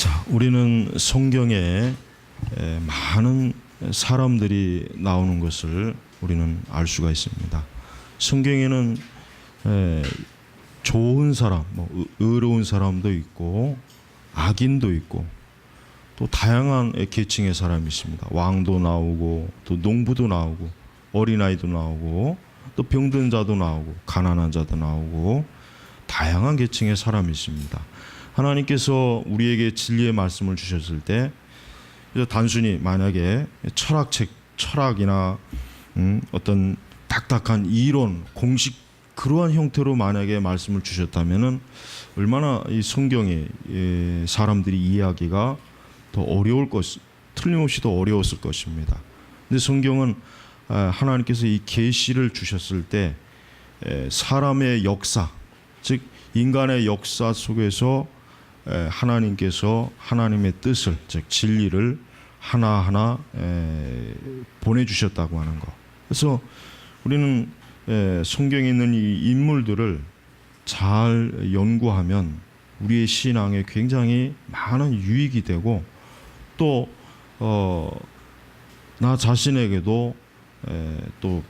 자, 우리는 성경에 많은 사람들이 나오는 것을 우리는 알 수가 있습니다. 성경에는 좋은 사람, 의로운 사람도 있고 악인도 있고 또 다양한 계층의 사람이 있습니다. 왕도 나오고 또 농부도 나오고 어린아이도 나오고 또 병든 자도 나오고 가난한 자도 나오고 다양한 계층의 사람이 있습니다. 하나님께서 우리에게 진리의 말씀을 주셨을 때 단순히 만약에 철학이나 어떤 딱딱한 이론, 공식 그러한 형태로 만약에 말씀을 주셨다면은 얼마나 이 성경의 사람들이 이해하기가 더 틀림없이 더 어려웠을 것입니다. 근데 성경은 하나님께서 이 계시를 주셨을 때 사람의 역사, 즉 인간의 역사 속에서 하나님께서 하나님의 뜻을, 즉 진리를 하나하나 보내주셨다고 하는 것. 그래서 우리는 성경에 있는 이 인물들을 잘 연구하면 우리의 신앙에 굉장히 많은 유익이 되고 또 나 자신에게도 또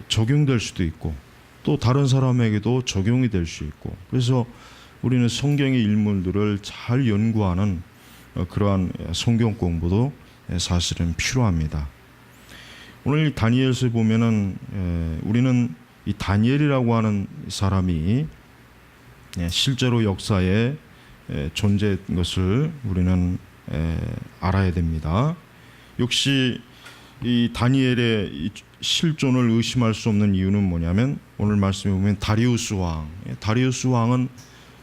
적용될 수도 있고 또 다른 사람에게도 적용이 될 수 있고, 그래서 우리는 성경의 인물들을 잘 연구하는 그러한 성경 공부도 사실은 필요합니다. 오늘 다니엘서에 보면은 우리는 이 다니엘이라고 하는 사람이 실제로 역사에 존재한 것을 우리는 알아야 됩니다. 역시 이 다니엘의 실존을 의심할 수 없는 이유는 뭐냐면 오늘 말씀에 보면 다리우스 왕은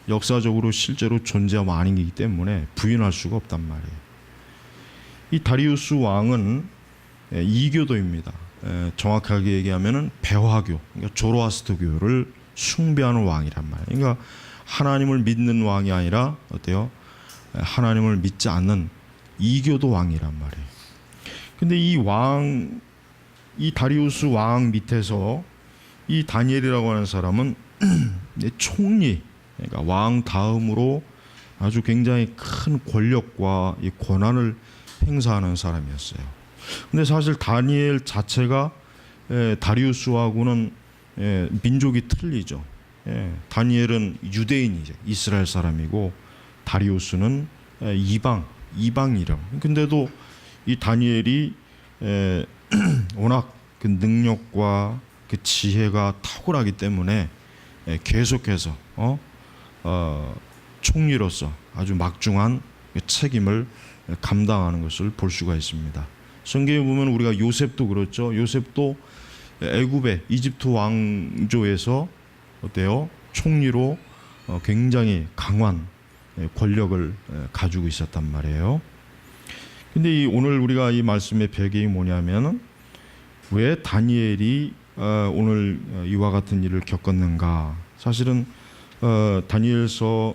역사적으로 실제로 존재한 왕이기 때문에 부인할 수가 없단 말이에요. 이 다리우스 왕은 이교도입니다. 정확하게 얘기하면은 배화교, 그러니까 조로아스터교를 숭배하는 왕이란 말이에요. 그러니까 하나님을 믿는 왕이 아니라 어때요? 하나님을 믿지 않는 이교도 왕이란 말이에요. 근데 이 다리우스 왕 밑에서 이 다니엘이라고 하는 사람은 총리, 그러니까 왕 다음으로 아주 굉장히 큰 권력과 이 권한을 행사하는 사람이었어요. 근데 사실 다니엘 자체가 다리우스하고는 민족이 틀리죠. 다니엘은 유대인이죠. 이스라엘 사람이고 다리우스는 이방이라. 근데도 이 다니엘이 워낙 그 능력과 그 지혜가 탁월하기 때문에 계속해서 총리로서 아주 막중한 책임을 감당하는 것을 볼 수가 있습니다. 성경에 보면 우리가 요셉도 그렇죠. 요셉도 애굽의 이집트 왕조에서 어때요? 총리로 굉장히 강한 권력을 가지고 있었단 말이에요. 근데 오늘 우리가 이 말씀의 배경이 뭐냐면은 왜 다니엘이 오늘 이와 같은 일을 겪었는가? 사실은 다니엘서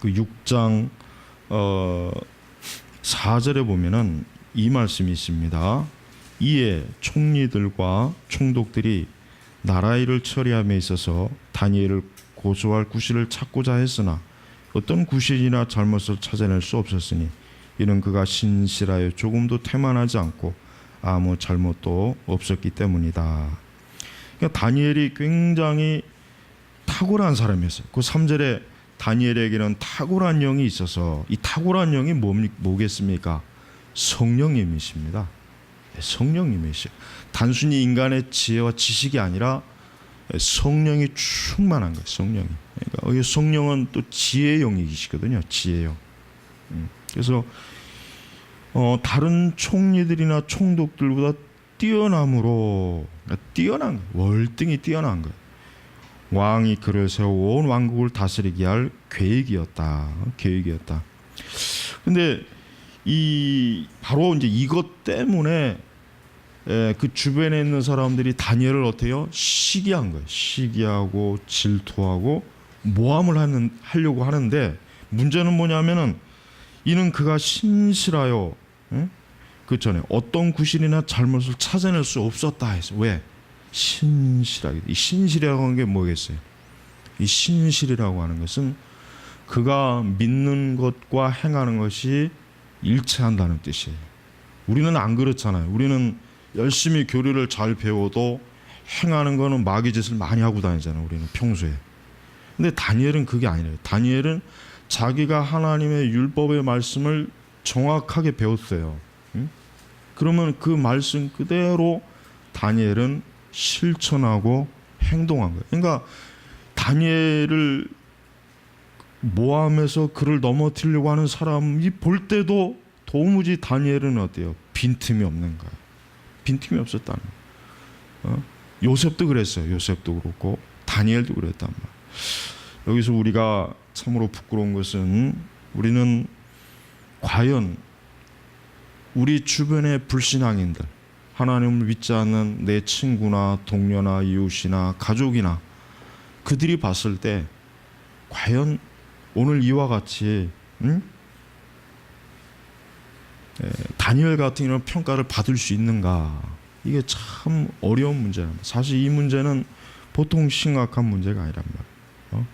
그 6장 4절에 보면은 이 말씀이 있습니다. 이에 총리들과 총독들이 나라 일을 처리함에 있어서 다니엘을 고소할 구실을 찾고자 했으나 어떤 구실이나 잘못을 찾아낼 수 없었으니 이는 그가 신실하여 조금도 태만하지 않고 아무 잘못도 없었기 때문이다. 그러니까 다니엘이 굉장히 탁월한 사람이었어요. 그 3절에 다니엘에게는 탁월한 영이 있어서 이 탁월한 영이 뭐겠습니까? 성령님이십니다. 성령님이시죠. 단순히 인간의 지혜와 지식이 아니라 성령이 충만한 거예요. 성령이. 그러니까 성령은 또 지혜의 영이시거든요. 지혜의 영. 그래서 다른 총리들이나 총독들보다 뛰어남으로, 그러니까 뛰어난 거예요. 월등히 뛰어난 거예요. 왕이 그를 세워 온 왕국을 다스리게 할 계획이었다. 근데 바로 이제 이것 때문에 그 주변에 있는 사람들이 다니엘을 어때요? 시기한 거예요. 시기하고 질투하고 모함을 하려고 하는데 문제는 뭐냐면은 이는 그가 신실하여 그 전에 어떤 구실이나 잘못을 찾아낼 수 없었다 해서. 왜? 신실하게. 이 신실이라고 하는 게 뭐겠어요? 이 신실이라고 하는 것은 그가 믿는 것과 행하는 것이 일치한다는 뜻이에요. 우리는 안 그렇잖아요. 우리는 열심히 교리를 잘 배워도 행하는 거는 마귀 짓을 많이 하고 다니잖아요. 우리는 평소에. 근데 다니엘은 그게 아니래요. 다니엘은 자기가 하나님의 율법의 말씀을 정확하게 배웠어요. 그러면 그 말씀 그대로 다니엘은 실천하고 행동한 거예요. 그러니까 다니엘을 모함해서 그를 넘어뜨리려고 하는 사람이 볼 때도 도무지 다니엘은 어때요? 빈틈이 없는 거예요. 빈틈이 없었다는 거예요. 요셉도 그랬어요. 요셉도 그렇고 다니엘도 그랬단 말이에요. 여기서 우리가 참으로 부끄러운 것은 우리는 과연 우리 주변의 불신앙인들, 하나님을 믿지 않는 내 친구나 동료나 이웃이나 가족이나 그들이 봤을 때 과연 오늘 이와 같이 다니엘 같은 이런 평가를 받을 수 있는가? 이게 참 어려운 문제랍니다. 사실 이 문제는 보통 심각한 문제가 아니란 말이에요.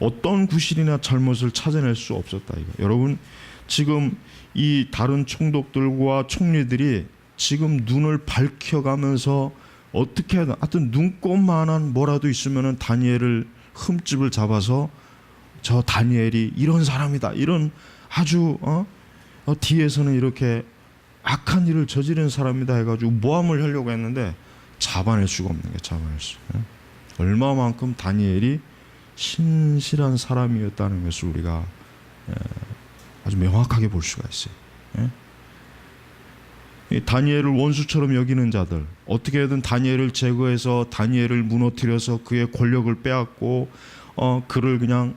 어떤 구실이나 잘못을 찾아낼 수 없었다 이거. 여러분 지금 이 다른 총독들과 총리들이 지금 눈을 밝혀가면서 어떻게 하여튼 눈꼽만한 뭐라도 있으면은 다니엘을 흠집을 잡아서 저 다니엘이 이런 사람이다 이런 아주 뒤에서는 이렇게 악한 일을 저지른 사람이다 해가지고 모함을 하려고 했는데 잡아낼 수가 없는 게 잡아낼 수. 얼마만큼 다니엘이 신실한 사람이었다는 것을 우리가 아주 명확하게 볼 수가 있어요. 다니엘을 원수처럼 여기는 자들, 어떻게든 다니엘을 제거해서 다니엘을 무너뜨려서 그의 권력을 빼앗고 그를 그냥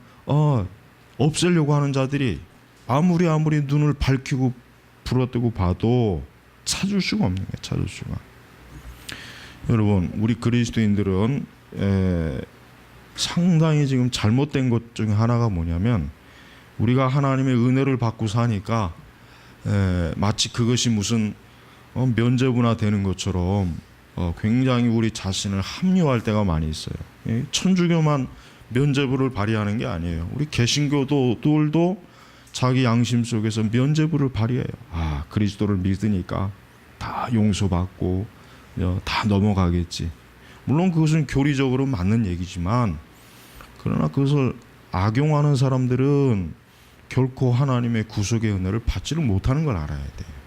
없애려고 하는 자들이 아무리 눈을 밝히고 불어뜨고 봐도 찾을 수가 없는 거예요. 찾을 수가. 여러분 우리 그리스도인들은 상당히 지금 잘못된 것 중에 하나가 뭐냐면 우리가 하나님의 은혜를 받고 사니까 마치 그것이 무슨 면죄부나 되는 것처럼 굉장히 우리 자신을 합리화할 때가 많이 있어요. 천주교만 면죄부를 발휘하는 게 아니에요. 우리 개신교도들도 자기 양심 속에서 면죄부를 발휘해요. 아, 그리스도를 믿으니까 다 용서받고 다 넘어가겠지. 물론 그것은 교리적으로 맞는 얘기지만 그러나 그것을 악용하는 사람들은 결코 하나님의 구속의 은혜를 받지를 못하는 걸 알아야 돼요.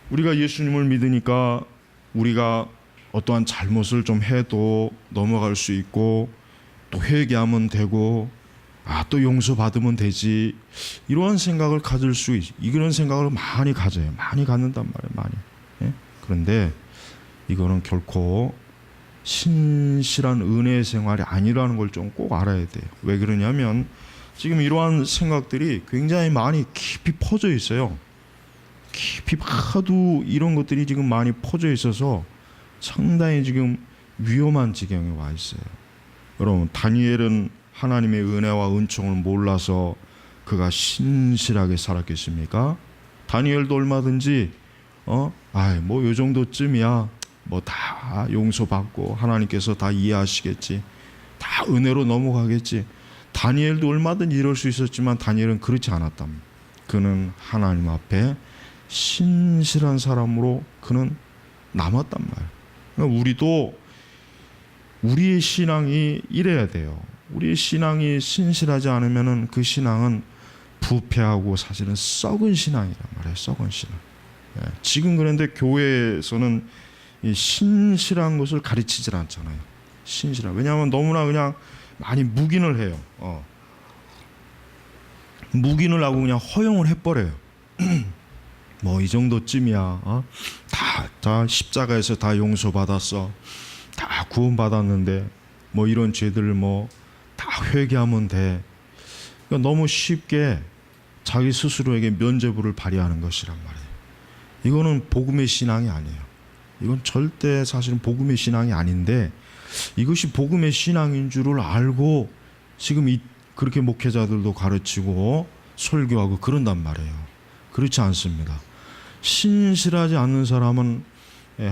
우리가 예수님을 믿으니까 우리가 어떠한 잘못을 좀 해도 넘어갈 수 있고 또 회개하면 되고 또 용서받으면 되지 이러한 생각을 가질 수 있지. 이런 생각을 많이 가져요. 많이 갖는단 말이에요. 많이. 그런데 이거는 결코 신실한 은혜의 생활이 아니라는 걸 좀 꼭 알아야 돼요. 왜 그러냐면 지금 이러한 생각들이 굉장히 많이 깊이 퍼져 있어요. 깊이 하도 이런 것들이 지금 많이 퍼져 있어서 상당히 지금 위험한 지경에 와 있어요. 여러분 다니엘은 하나님의 은혜와 은총을 몰라서 그가 신실하게 살았겠습니까? 다니엘도 얼마든지 뭐 요 정도쯤이야 뭐 다 용서받고 하나님께서 다 이해하시겠지, 다 은혜로 넘어가겠지. 다니엘도 얼마든지 이럴 수 있었지만 다니엘은 그렇지 않았답니다. 그는 하나님 앞에 신실한 사람으로 그는 남았단 말이에요. 그러니까 우리도 우리의 신앙이 이래야 돼요. 우리의 신앙이 신실하지 않으면은 그 신앙은 부패하고 사실은 썩은 신앙이란 말이에요. 썩은 신앙. 지금 그런데 교회에서는 이 신실한 것을 가르치질 않잖아요. 신실한. 왜냐하면 너무나 그냥 많이 묵인을 해요. 묵인을 하고 그냥 허용을 해버려요. 뭐 이 정도쯤이야. 다 십자가에서 다 용서받았어. 다 구원받았는데 뭐 이런 죄들을 뭐 다 회개하면 돼. 그러니까 너무 쉽게 자기 스스로에게 면죄부를 발휘하는 것이란 말이에요. 이거는 복음의 신앙이 아니에요. 이건 절대 사실은 복음의 신앙이 아닌데 이것이 복음의 신앙인 줄을 알고 지금 그렇게 목회자들도 가르치고 설교하고 그런단 말이에요. 그렇지 않습니다. 신실하지 않는 사람은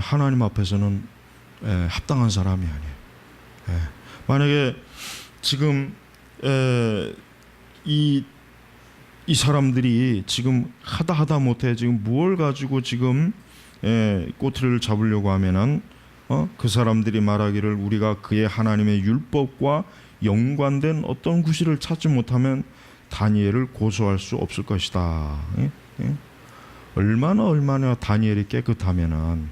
하나님 앞에서는 합당한 사람이 아니에요. 만약에 지금 이 사람들이 지금 하다 못해 지금 무엇을 가지고 지금 꼬투리를 잡으려고 하면은 그 사람들이 말하기를 우리가 그의 하나님의 율법과 연관된 어떤 구실을 찾지 못하면 다니엘을 고소할 수 없을 것이다. 얼마나 다니엘이 깨끗하면은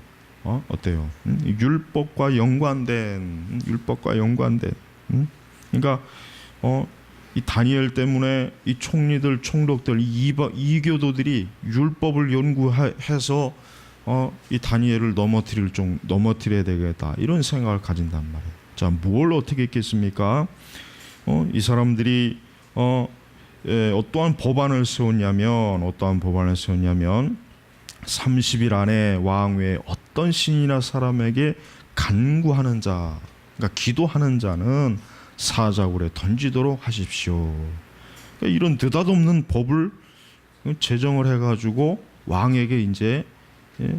어때요? 율법과 연관된 그러니까 이 다니엘 때문에 이 총리들, 총독들, 이교도들이 율법을 연구해서 이 다니엘을 넘어뜨려야 되겠다 이런 생각을 가진단 말이에요. 자, 뭘 어떻게 했겠습니까? 이 사람들이 어떠한 법안을 세웠냐면 30일 안에 왕 외에 어떤 신이나 사람에게 간구하는 자, 그러니까 기도하는 자는 사자굴에 던지도록 하십시오. 그러니까 이런 느닷없는 법을 제정을 해가지고 왕에게 이제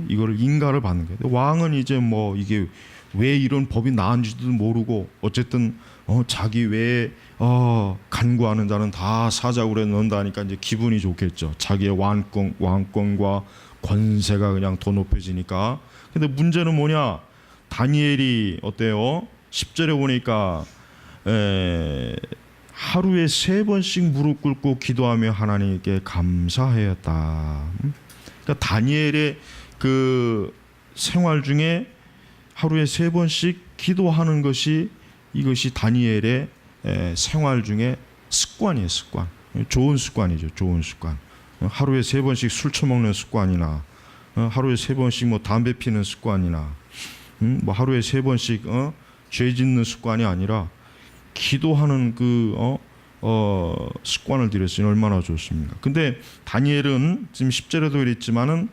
이거를 인가를 받는 거예요. 왕은 이제 뭐 이게 왜 이런 법이 나은지도 모르고 어쨌든 자기 외에 간구하는 자는 다 사자굴에 넣는다니까 이제 기분이 좋겠죠. 자기의 왕권과 권세가 그냥 더 높여지니까. 근데 문제는 뭐냐? 다니엘이 어때요? 10절에 보니까 하루에 3번씩 무릎 꿇고 기도하며 하나님께 감사하였다. 그러니까 다니엘의 그 생활 중에 하루에 3번씩 기도하는 이것이 다니엘의 생활 중에 습관이에요. 습관. 좋은 습관이죠. 좋은 습관. 하루에 3번씩 술 처먹는 습관이나 하루에 3번씩 뭐 담배 피는 습관이나 뭐 하루에 3번씩 죄 짓는 습관이 아니라 기도하는 습관을 들였으니 얼마나 좋습니까? 근데 다니엘은 지금 10절에도 그랬지만은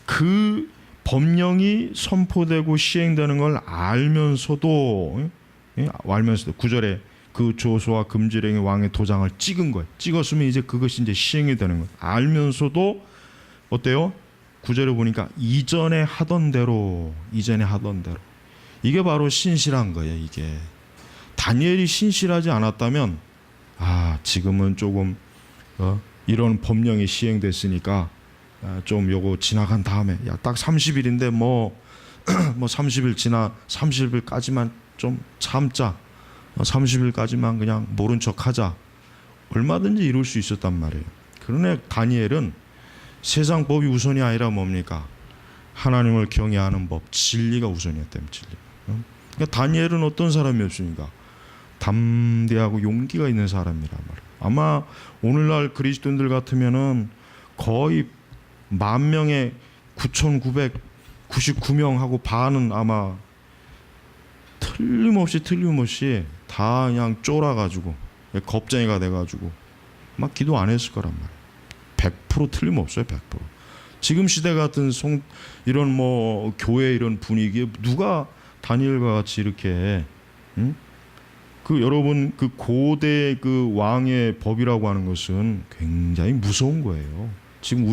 그 법령이 선포되고 시행되는 걸 알면서도 9절에 그 조서와 금지령의 왕의 도장을 찍은 거예요. 찍었으면 이제 그것이 이제 시행이 되는 거예요. 알면서도 어때요? 9절에 보니까 이전에 하던 대로 이게 바로 신실한 거예요. 이게 다니엘이 신실하지 않았다면 지금은 조금 이런 법령이 시행됐으니까 좀 요거 지나간 다음에 딱 30일인데 뭐 30일 지나 30일까지만 좀 참자. 30일까지만 그냥 모른 척하자. 얼마든지 이룰 수 있었단 말이에요. 그러나 다니엘은 세상 법이 우선이 아니라 뭡니까? 하나님을 경외하는 법, 진리가 우선이었다면 진리. 그러니까 다니엘은 어떤 사람이었습니까? 담대하고 용기가 있는 사람이란 말이에요. 아마 오늘날 그리스도인들 같으면은 거의 10,000명에 9,999명하고 반은 아마 틀림없이 다 그냥 쫄아가지고 겁쟁이가 돼가지고 막 기도 안 했을 거란 말이에요. 100% 틀림없어요. 100%. 지금 시대 같은 이런 뭐 교회 이런 분위기에 누가 다니엘과 같이 이렇게 여러분 그 고대 그 왕의 법이라고 하는 것은 굉장히 무서운 거예요. 지금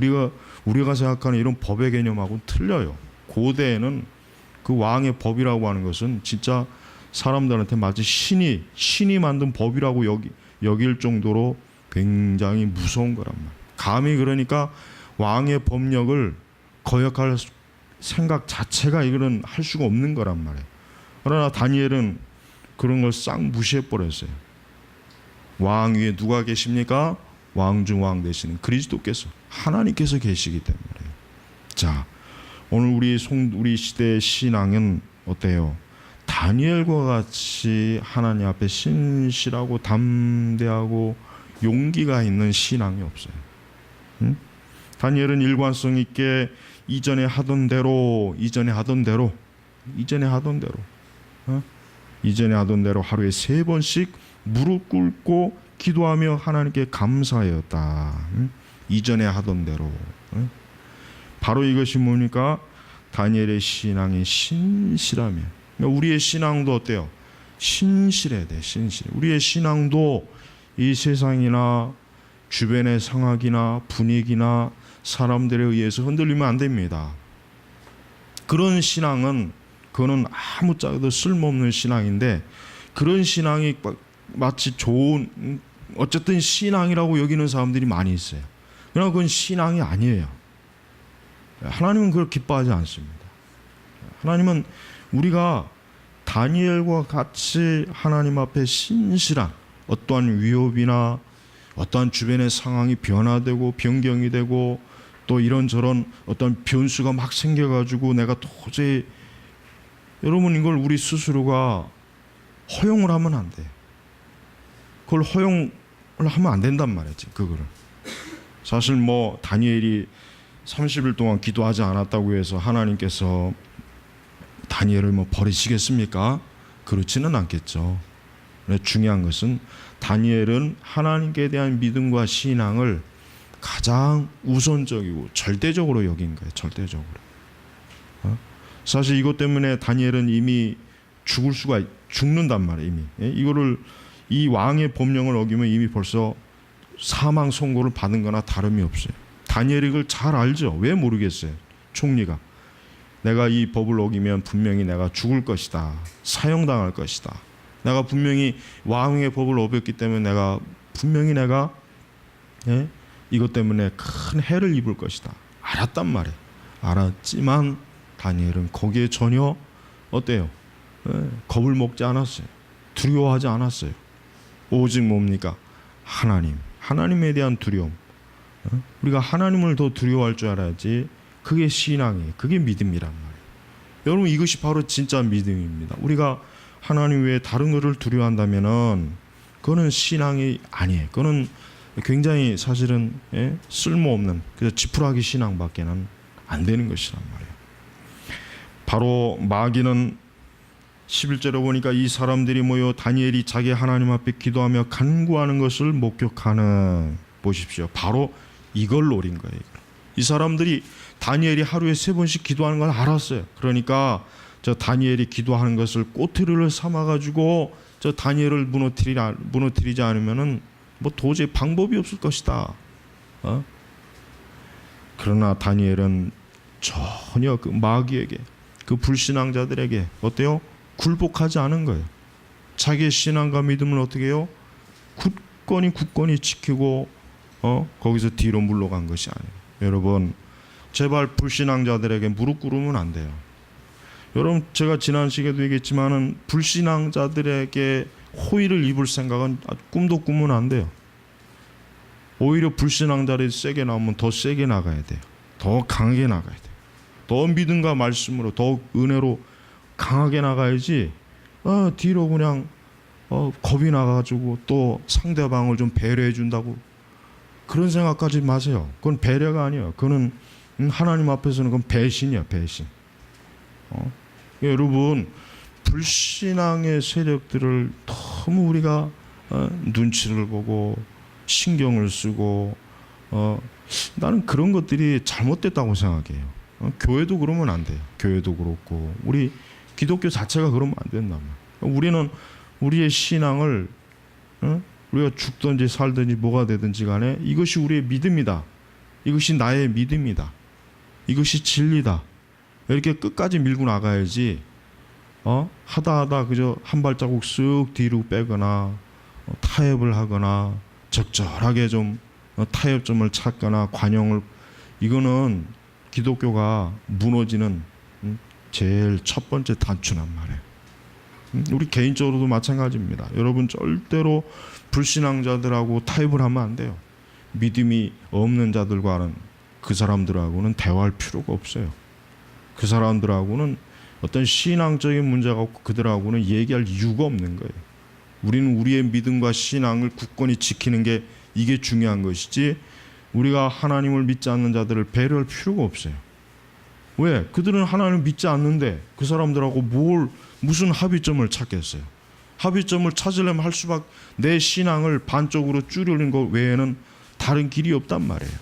우리가 생각하는 이런 법의 개념하고는 틀려요. 고대에는 그 왕의 법이라고 하는 것은 진짜 사람들한테 마치 신이 만든 법이라고 여길 정도로 굉장히 무서운 거란 말이에요. 감히 그러니까 왕의 법력을 거역할 생각 자체가 이거는 할 수가 없는 거란 말이에요. 그러나 다니엘은 그런 걸 싹 무시해 버렸어요. 왕 위에 누가 계십니까? 왕 중 왕 되시는 그리스도께서, 하나님께서 계시기 때문에. 자, 오늘 우리 시대의 신앙은 어때요? 다니엘과 같이 하나님 앞에 신실하고 담대하고 용기가 있는 신앙이 없어요. 다니엘은 일관성 있게 이전에 하던 대로 하루에 3번씩 무릎 꿇고 기도하며 하나님께 감사하였다. 이전에 하던 대로. 바로 이것이 뭡니까? 다니엘의 신앙의 신실함이에요. 그러니까 우리의 신앙도 어때요? 신실해야 돼. 우리의 신앙도 이 세상이나 주변의 상황이나 분위기나 사람들에 의해서 흔들리면 안 됩니다. 그런 신앙은 그거는 아무짝에도 쓸모없는 신앙인데 그런 신앙이 마치 좋은 어쨌든 신앙이라고 여기는 사람들이 많이 있어요. 그러나 그건 신앙이 아니에요. 하나님은 그걸 기뻐하지 않습니다. 하나님은 우리가 다니엘과 같이 하나님 앞에 신실한 어떠한 위협이나 어떠한 주변의 상황이 변화되고 변경이 되고 또 이런저런 어떤 변수가 막 생겨가지고 내가 도저히 여러분 이걸 우리 스스로가 허용을 하면 안 돼. 그걸 허용을 하면 안 된단 말이지. 그거를 사실 뭐 다니엘이 30일 동안 기도하지 않았다고 해서 하나님께서 다니엘을 뭐 버리시겠습니까? 그렇지는 않겠죠. 중요한 것은 다니엘은 하나님께 대한 믿음과 신앙을 가장 우선적이고 절대적으로 여긴 거예요. 절대적으로. 사실 이것 때문에 다니엘은 이미 죽는단 말이에요. 이미 이거를 이 왕의 법령을 어기면 이미 벌써 사망 선고를 받은 거나 다름이 없어요. 다니엘이 이걸 잘 알죠. 왜 모르겠어요. 총리가 내가 이 법을 어기면 분명히 내가 죽을 것이다. 사형당할 것이다. 내가 분명히 왕의 법을 어겼기 때문에 내가 분명히 이것 때문에 큰 해를 입을 것이다. 알았단 말이에요. 알았지만 다니엘은 거기에 전혀 어때요? 겁을 먹지 않았어요. 두려워하지 않았어요. 오직 뭡니까? 하나님에 대한 두려움. 우리가 하나님을 더 두려워할 줄 알아야지. 그게 신앙이에요. 그게 믿음이란 말이에요. 여러분 이것이 바로 진짜 믿음입니다. 우리가 하나님 외에 다른 것을 두려워한다면은 그거는 신앙이 아니에요. 그거는 굉장히 사실은 쓸모없는 그래서 지푸라기 신앙밖에는 안 되는 것이란 말이에요. 바로 마귀는 11절에 보니까 이 사람들이 모여 다니엘이 자기 하나님 앞에 기도하며 간구하는 것을 목격하는 보십시오. 바로 이걸 노린 거예요. 이 사람들이 다니엘이 하루에 3번씩 기도하는 걸 알았어요. 그러니까 저 다니엘이 기도하는 것을 꼬투리를 삼아가지고 저 다니엘을 무너뜨리지 않으면은 뭐 도저히 방법이 없을 것이다. 그러나 다니엘은 전혀 그 마귀에게 그 불신앙자들에게 어때요? 굴복하지 않은 거예요. 자기의 신앙과 믿음을 어떻게 해요? 굳건히 지키고 거기서 뒤로 물러간 것이 아니에요. 여러분 제발 불신앙자들에게 무릎 꿇으면 안 돼요. 여러분 제가 지난 시간에도 얘기했지만은 불신앙자들에게 호의를 입을 생각은 꿈도 꾸면 안 돼요. 오히려 불신앙자들이 세게 나오면 더 세게 나가야 돼요. 더 강하게 나가야 돼요. 더 믿음과 말씀으로 더 은혜로 강하게 나가야지 뒤로 그냥 겁이 나가지고 또 상대방을 좀 배려해 준다고 그런 생각하지 마세요. 그건 배려가 아니에요. 그거는 하나님 앞에서는 그건 배신이야. 배신. 여러분 불신앙의 세력들을 너무 우리가 눈치를 보고 신경을 쓰고 나는 그런 것들이 잘못됐다고 생각해요. 교회도 그러면 안 돼요. 교회도 그렇고 우리 기독교 자체가 그러면 안 된단 말이에요. 우리는 우리의 신앙을 우리가 죽든지 살든지 뭐가 되든지 간에 이것이 우리의 믿음이다. 이것이 나의 믿음이다. 이것이 진리다. 이렇게 끝까지 밀고 나가야지 하다 그저 한 발자국 쓱 뒤로 빼거나 타협을 하거나 적절하게 좀 타협점을 찾거나 관용을 이거는 기독교가 무너지는 제일 첫 번째 단추란 말이에요. 우리 개인적으로도 마찬가지입니다. 여러분 절대로 불신앙자들하고 타협을 하면 안 돼요. 믿음이 없는 자들과는 그 사람들하고는 대화할 필요가 없어요. 그 사람들하고는 어떤 신앙적인 문제가 없고 그들하고는 얘기할 이유가 없는 거예요. 우리는 우리의 믿음과 신앙을 굳건히 지키는 게 이게 중요한 것이지 우리가 하나님을 믿지 않는 자들을 배려할 필요가 없어요. 왜? 그들은 하나님을 믿지 않는데 그 사람들하고 무슨 합의점을 찾겠어요. 합의점을 찾으려면 할 수밖에 내 신앙을 반쪽으로 줄이는 것 외에는 다른 길이 없단 말이에요.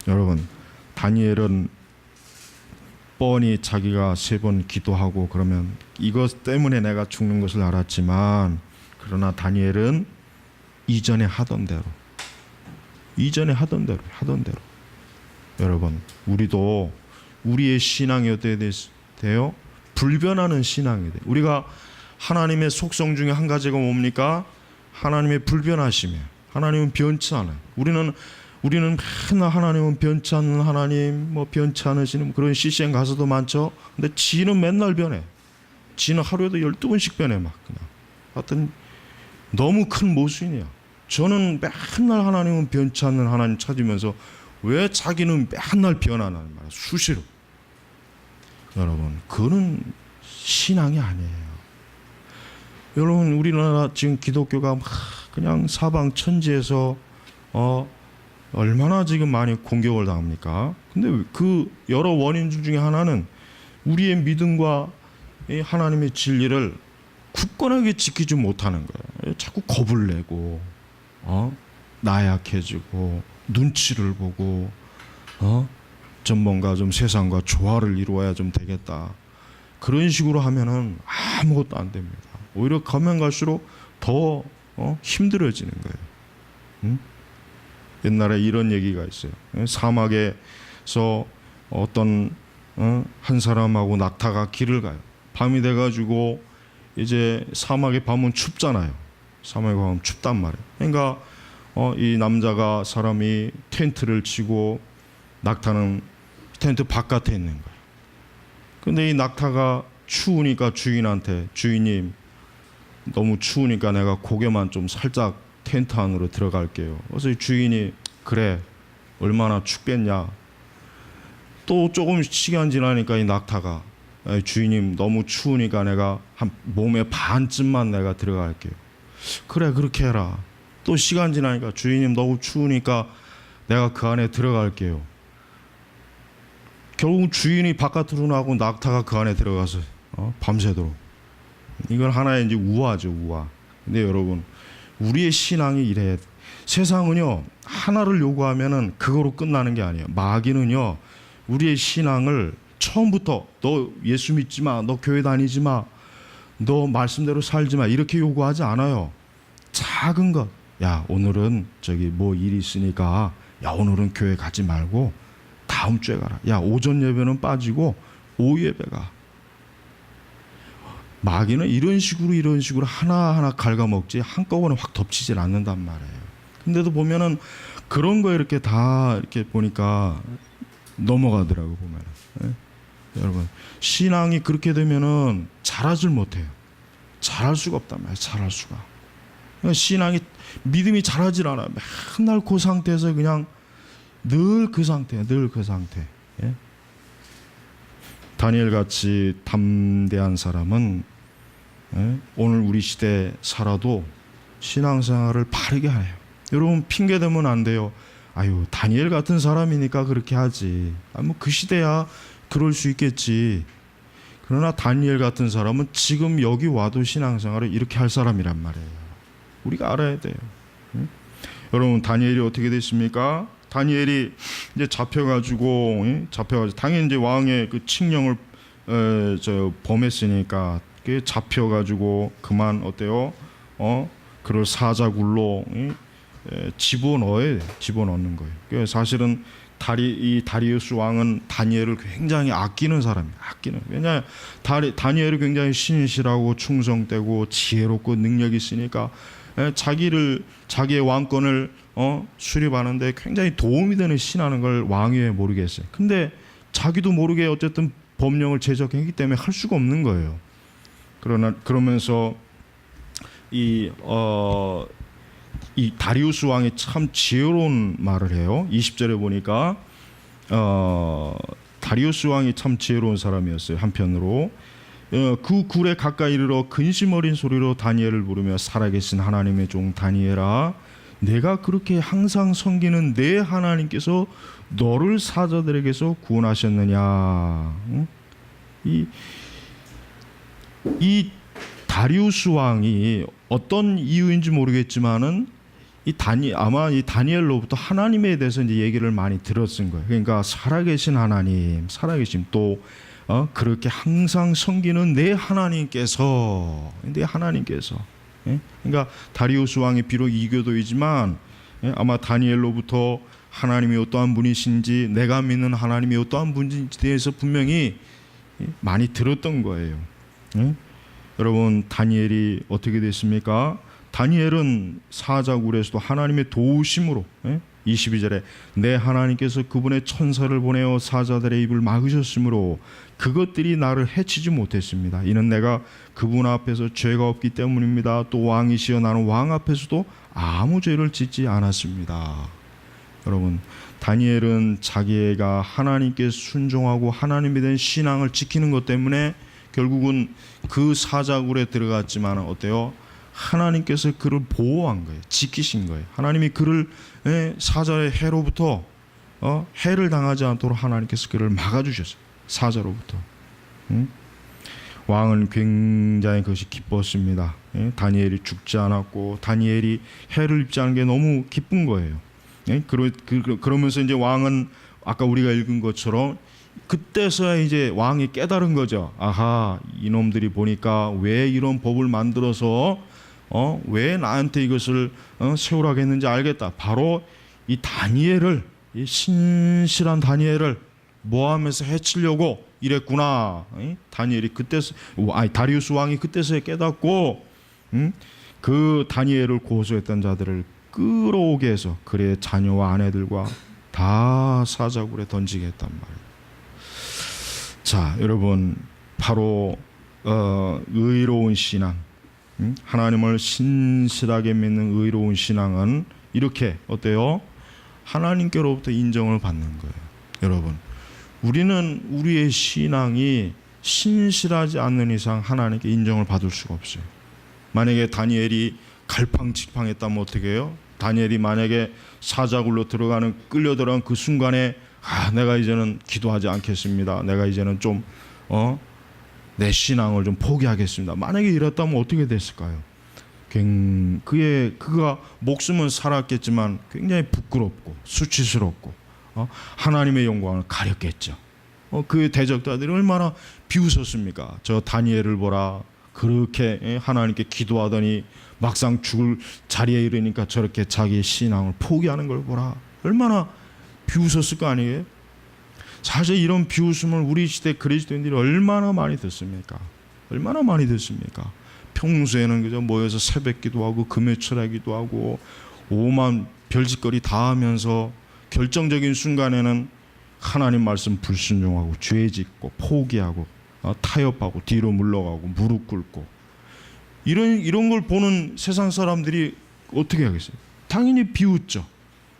여러분 다니엘은 뻔히 자기가 3번 기도하고 그러면 이것 때문에 내가 죽는 것을 알았지만 그러나 다니엘은 이전에 하던 대로 여러분 우리도 우리의 신앙이 어떻게 돼요? 불변하는 신앙이 돼요. 우리가 하나님의 속성 중에 한 가지가 뭡니까? 하나님의 불변하심이에요. 하나님은 변치 않아요. 우리는 맨날 하나님은 변치 않는 하나님, 뭐 변치 않으시는 그런 CCM 가사도 많죠. 근데 지는 맨날 변해. 지는 하루에도 12번씩 변해 막 그냥. 하여튼 너무 큰 모순이야. 저는 맨날 하나님은 변치 않는 하나님 찾으면서 왜 자기는 맨날 변하는 말이야. 수시로. 여러분, 그거는 신앙이 아니에요. 여러분, 우리나라 지금 기독교가 막 그냥 사방 천지에서 얼마나 지금 많이 공격을 당합니까? 근데 그 여러 원인 중에 하나는 우리의 믿음과 하나님의 진리를 굳건하게 지키지 못하는 거예요. 자꾸 겁을 내고 나약해지고 눈치를 보고 좀 뭔가 좀 세상과 조화를 이루어야 좀 되겠다. 그런 식으로 하면은 아무것도 안 됩니다. 오히려 가면 갈수록 더 힘들어지는 거예요. 응? 옛날에 이런 얘기가 있어요. 사막에서 어떤 한 사람하고 낙타가 길을 가요. 밤이 돼가지고 이제 사막에 밤은 춥잖아요. 사막에 가면 춥단 말이에요. 그러니까 이 남자가 사람이 텐트를 치고 낙타는 텐트 바깥에 있는 거예요. 근데 이 낙타가 추우니까 주인한테 주인님 너무 추우니까 내가 고개만 좀 살짝 텐트 안으로 들어갈게요. 그래서 주인이 그래 얼마나 춥겠냐. 또 조금 시간 지나니까 이 낙타가 주인님 너무 추우니까 내가 한 몸의 반쯤만 내가 들어갈게요. 그래 그렇게 해라. 또 시간 지나니까 주인님 너무 추우니까 내가 그 안에 들어갈게요. 결국 주인이 바깥으로 나가고 낙타가 그 안에 들어가서 밤새도록. 이건 하나의 이제 우화죠, 우화. 근데 여러분, 우리의 신앙이 이래야 돼. 세상은요 하나를 요구하면은 그거로 끝나는 게 아니에요. 마귀는요 우리의 신앙을 처음부터 너 예수 믿지 마, 너 교회 다니지 마, 너 말씀대로 살지 마 이렇게 요구하지 않아요. 작은 것, 야 오늘은 저기 뭐 일이 있으니까 야 오늘은 교회 가지 말고 다음 주에 가라. 야 오전 예배는 빠지고 오후 예배 가. 마귀는 이런 식으로 하나하나 gali 한꺼번에 확 덮치질 않는단 말이에요. 근데도 보면은 그런 거 이렇게 다 이렇게 보니까 넘어가더라고 보면은. 예? 여러분 신앙이 그렇게 되면은 잘하질 못해요. 잘할 수가 없단 말이에요. 잘할 수가. 신앙이 믿음이 잘하질 않아요. 맨날 그 상태에서 그냥 늘 그 상태예요. 늘 그 상태. 예? 다니엘 같이 담대한 사람은 오늘 우리 시대에 살아도 신앙생활을 바르게 해요. 여러분 핑계 대면 안 돼요. 아유 다니엘 같은 사람이니까 그렇게 하지. 뭐 그 시대야 그럴 수 있겠지. 그러나 다니엘 같은 사람은 지금 여기 와도 신앙생활을 이렇게 할 사람이란 말이에요. 우리가 알아야 돼요. 여러분 다니엘이 어떻게 됐습니까? 다니엘이 이제 잡혀가지고 당연히 이제 왕의 그 칙령을 범했으니까 잡혀가지고 그만 어때요? 그를 사자굴로 집어넣는 거예요. 그러니까 사실은 이 다리우스 왕은 다니엘을 굉장히 아끼는 사람이에요. 왜냐 다니엘이 굉장히 신실하고 충성되고 지혜롭고 능력이 있으니까 자기의 왕권을 수립하는데 굉장히 도움이 되는 신하는 걸 왕이 왜 모르겠어요. 근데 자기도 모르게 어쨌든 법령을 제정했기 때문에 할 수가 없는 거예요. 그러면서 이 다리우스 왕이 참 지혜로운 말을 해요. 20절에 보니까 다리우스 왕이 참 지혜로운 사람이었어요. 한편으로 그 굴에 가까이 이르러 근심 어린 소리로 다니엘을 부르며 살아계신 하나님의 종 다니엘아 내가 그렇게 항상 섬기는 내 하나님께서 너를 사자들에게서 구원하셨느냐. 이 다리우스 왕이 어떤 이유인지 모르겠지만은 아마 이 다니엘로부터 하나님에 대해서 이제 얘기를 많이 들었은 거예요. 그러니까 살아계신 하나님, 또 그렇게 항상 섬기는 내 하나님께서. 예? 그러니까 다리우스 왕이 비록 이교도이지만 아마 다니엘로부터 하나님이 어떠한 분이신지 내가 믿는 하나님이 어떠한 분인지 대해서 분명히 많이 들었던 거예요. 예? 여러분 다니엘이 어떻게 됐습니까? 다니엘은 사자굴에서도 하나님의 도우심으로 22절에 내 하나님께서 그분의 천사를 보내어 사자들의 입을 막으셨으므로 그것들이 나를 해치지 못했습니다. 이는 내가 그분 앞에서 죄가 없기 때문입니다. 또 왕이시여 나는 왕 앞에서도 아무 죄를 짓지 않았습니다. 여러분 다니엘은 자기가 하나님께 순종하고 하나님에 대한 신앙을 지키는 것 때문에 결국은 그 사자굴에 들어갔지만 어때요? 하나님께서 그를 보호한 거예요. 지키신 거예요. 하나님이 그를 사자의 해로부터 해를 당하지 않도록 하나님께서 그를 막아주셨어요. 사자로부터. 왕은 굉장히 그것이 기뻤습니다. 다니엘이 죽지 않았고 다니엘이 해를 입지 않은 게 너무 기쁜 거예요. 그러면서 이제 왕은 아까 우리가 읽은 것처럼 그때서야 이제 왕이 깨달은 거죠. 아하, 이놈들이 보니까 왜 이런 법을 만들어서 왜 나한테 이것을 세우라고 했는지 알겠다. 바로 이 다니엘을, 이 신실한 다니엘을 모함해서 해치려고 이랬구나. 다니엘이 다리우스 왕이 그때서야 깨닫고 그 다니엘을 고소했던 자들을 끌어오게 해서 그의 자녀와 아내들과 다 사자굴에 던지게 했단 말이에요. 자, 여러분 바로 의로운 신앙, 하나님을 신실하게 믿는 의로운 신앙은 이렇게 어때요? 하나님께로부터 인정을 받는 거예요. 여러분 우리는 우리의 신앙이 신실하지 않는 이상 하나님께 인정을 받을 수가 없어요. 만약에 다니엘이 갈팡질팡했다면 어떻게 해요? 다니엘이 만약에 사자굴로 끌려 들어간 그 순간에 내가 이제는 기도하지 않겠습니다. 내가 이제는 좀 내 신앙을 좀 포기하겠습니다. 만약에 이랬다면 어떻게 됐을까요? 그가 목숨은 살았겠지만 굉장히 부끄럽고 수치스럽고 하나님의 영광을 가렸겠죠. 그의 대적자들이 얼마나 비웃었습니까? 저 다니엘을 보라. 그렇게 하나님께 기도하더니 막상 죽을 자리에 이르니까 저렇게 자기의 신앙을 포기하는 걸 보라. 얼마나 비웃었을 거 아니에요? 사실 이런 비웃음을 우리 시대 그리스도인들이 얼마나 많이 듣습니까? 얼마나 많이 듣습니까? 평소에는 그저 모여서 새벽 기도하고 금요 철야기도 하고 오만 별짓거리 다 하면서 결정적인 순간에는 하나님 말씀 불순종하고 죄짓고 포기하고 타협하고 뒤로 물러가고 무릎 꿇고 이런 걸 보는 세상 사람들이 어떻게 하겠어요? 당연히 비웃죠.